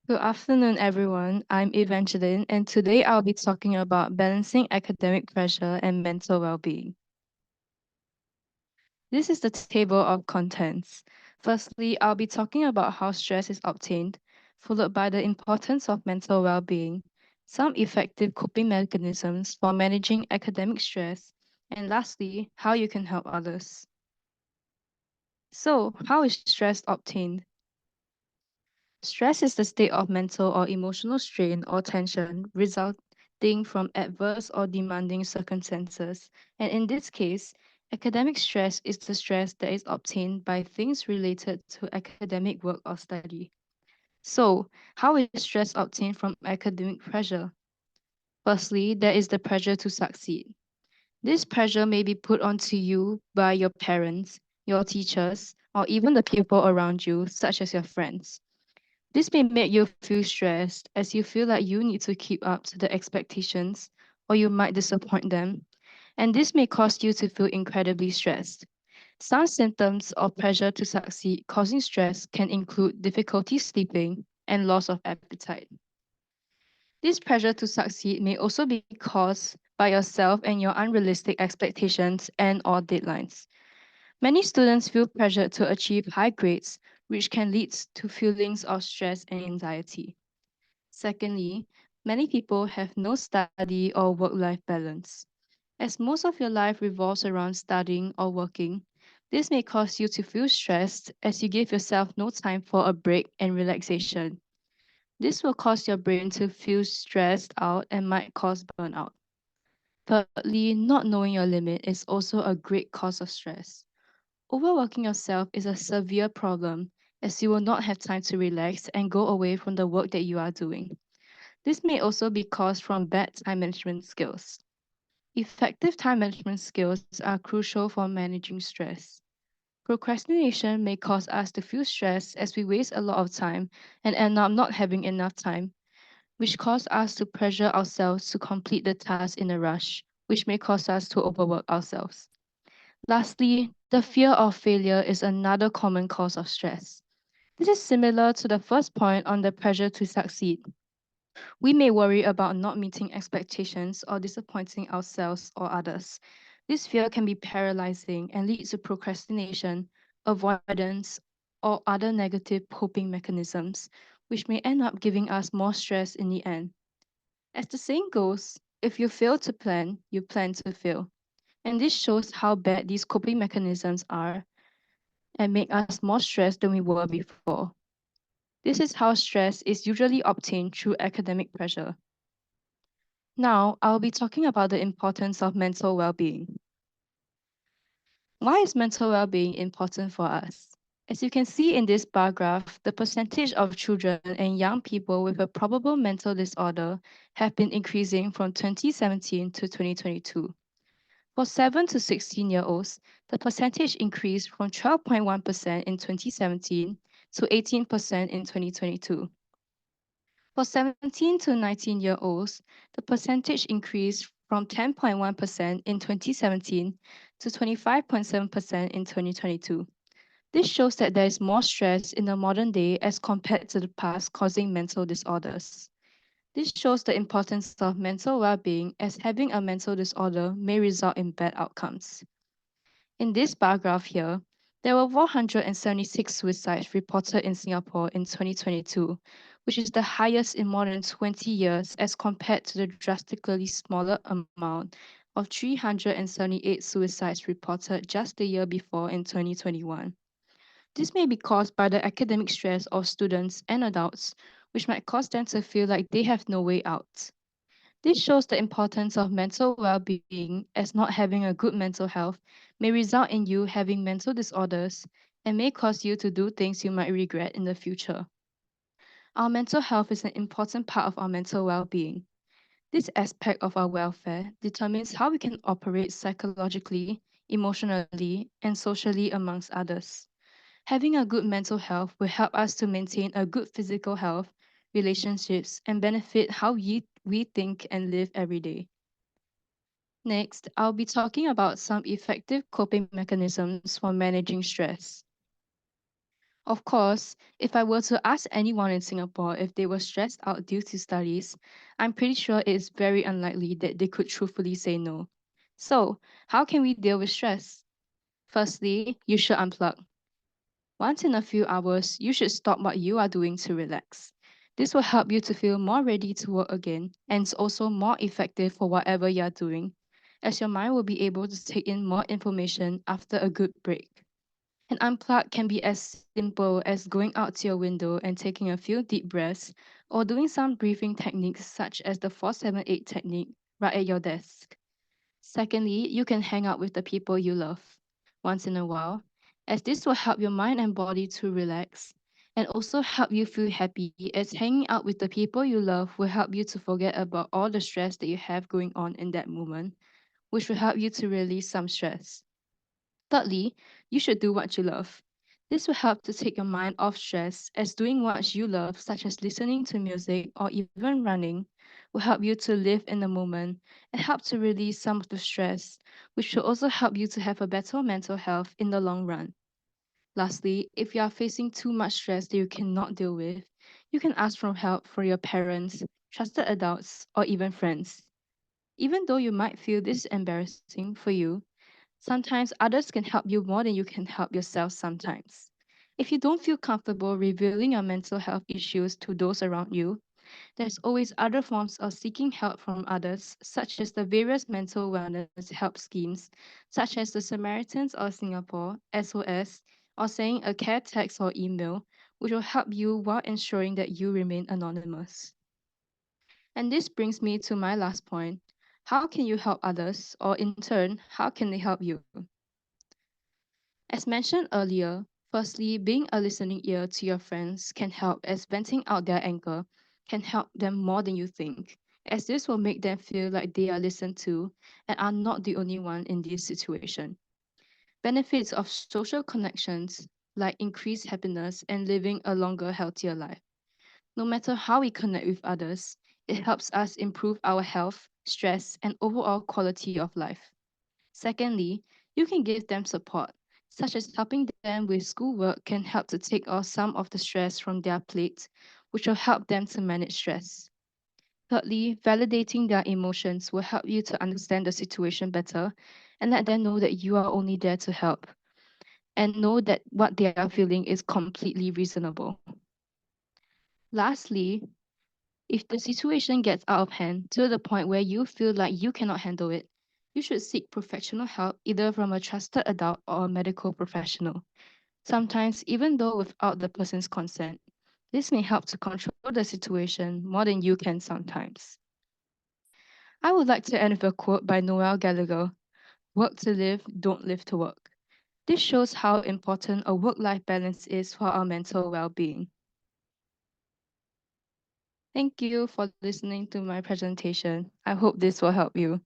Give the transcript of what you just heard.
Good afternoon, everyone. I'm Evangeline, and today I'll be talking about balancing academic pressure and mental well-being. This is the table of contents. Firstly, I'll be talking about how stress is obtained, followed by the importance of mental well-being, some effective coping mechanisms for managing academic stress, and lastly, how you can help others. So, how is stress obtained? Stress is the state of mental or emotional strain or tension resulting from adverse or demanding circumstances. And in this case, academic stress is the stress that is obtained by things related to academic work or study. So, how is stress obtained from academic pressure? Firstly, there is the pressure to succeed. This pressure may be put onto you by your parents, your teachers, or even the people around you, such as your friends. This may make you feel stressed as you feel like you need to keep up to the expectations or you might disappoint them. And this may cause you to feel incredibly stressed. Some symptoms of pressure to succeed causing stress can include difficulty sleeping and loss of appetite. This pressure to succeed may also be caused by yourself and your unrealistic expectations and or deadlines. Many students feel pressured to achieve high grades, which can lead to feelings of stress and anxiety. Secondly, many people have no study or work-life balance. As most of your life revolves around studying or working, this may cause you to feel stressed as you give yourself no time for a break and relaxation. This will cause your brain to feel stressed out and might cause burnout. Thirdly, not knowing your limit is also a great cause of stress. Overworking yourself is a severe problem as you will not have time to relax and go away from the work that you are doing. This may also be caused from bad time management skills. Effective time management skills are crucial for managing stress. Procrastination may cause us to feel stressed as we waste a lot of time and end up not having enough time, which cause us to pressure ourselves to complete the task in a rush, which may cause us to overwork ourselves. Lastly, the fear of failure is another common cause of stress. This is similar to the first point on the pressure to succeed. We may worry about not meeting expectations or disappointing ourselves or others. This fear can be paralyzing and lead to procrastination, avoidance, or other negative coping mechanisms, which may end up giving us more stress in the end. As the saying goes, if you fail to plan, you plan to fail. And this shows how bad these coping mechanisms are and make us more stressed than we were before. This is how stress is usually obtained through academic pressure. Now, I'll be talking about the importance of mental well-being. Why is mental well-being important for us? As you can see in this bar graph, the percentage of children and young people with a probable mental disorder have been increasing from 2017 to 2022. For 7 to 16-year-olds, the percentage increased from 12.1% in 2017 to 18% in 2022. For 17 to 19-year-olds, the percentage increased from 10.1% in 2017 to 25.7% in 2022. This shows that there is more stress in the modern day as compared to the past, causing mental disorders. This shows the importance of mental well-being as having a mental disorder may result in bad outcomes. In this bar graph here, there were 476 suicides reported in Singapore in 2022, which is the highest in more than 20 years as compared to the drastically smaller amount of 378 suicides reported just the year before in 2021. This may be caused by the academic stress of students and adults, which might cause them to feel like they have no way out. This shows the importance of mental well-being as not having a good mental health may result in you having mental disorders and may cause you to do things you might regret in the future. Our mental health is an important part of our mental well-being. This aspect of our welfare determines how we can operate psychologically, emotionally, and socially amongst others. Having a good mental health will help us to maintain a good physical health, relationships, and benefit how we think and live every day. Next, I'll be talking about some effective coping mechanisms for managing stress. Of course, if I were to ask anyone in Singapore if they were stressed out due to studies, I'm pretty sure it is very unlikely that they could truthfully say no. So, how can we deal with stress? Firstly, you should unplug. Once in a few hours, you should stop what you are doing to relax. This will help you to feel more ready to work again and is also more effective for whatever you are doing, as your mind will be able to take in more information after a good break. An unplug can be as simple as going out to your window and taking a few deep breaths, or doing some breathing techniques such as the 478 technique right at your desk. Secondly, you can hang out with the people you love once in a while, as this will help your mind and body to relax and also help you feel happy, as hanging out with the people you love will help you to forget about all the stress that you have going on in that moment, which will help you to release some stress. Thirdly, you should do what you love. This will help to take your mind off stress, as doing what you love, such as listening to music or even running, will help you to live in the moment and help to release some of the stress, which will also help you to have a better mental health in the long run. Lastly, if you are facing too much stress that you cannot deal with, you can ask for help from your parents, trusted adults, or even friends. Even though you might feel this is embarrassing for you, sometimes others can help you more than you can help yourself sometimes. If you don't feel comfortable revealing your mental health issues to those around you, there's always other forms of seeking help from others, such as the various mental wellness help schemes, such as the Samaritans of Singapore, SOS, or sending a care text or email, which will help you while ensuring that you remain anonymous. And this brings me to my last point. How can you help others, or in turn, how can they help you? As mentioned earlier, firstly, being a listening ear to your friends can help, as venting out their anger can help them more than you think, as this will make them feel like they are listened to and are not the only one in this situation. Benefits of social connections like increased happiness and living a longer, healthier life. No matter how we connect with others, it helps us improve our health, stress, and overall quality of life. Secondly, you can give them support, such as helping them with schoolwork can help to take off some of the stress from their plate, which will help them to manage stress. Thirdly, validating their emotions will help you to understand the situation better and let them know that you are only there to help and know that what they are feeling is completely reasonable. Lastly, if the situation gets out of hand to the point where you feel like you cannot handle it, you should seek professional help either from a trusted adult or a medical professional. Sometimes, even though without the person's consent, this may help to control the situation more than you can sometimes. I would like to end with a quote by Noel Gallagher: "Work to live, don't live to work." This shows how important a work life balance is for our mental well being. Thank you for listening to my presentation. I hope this will help you.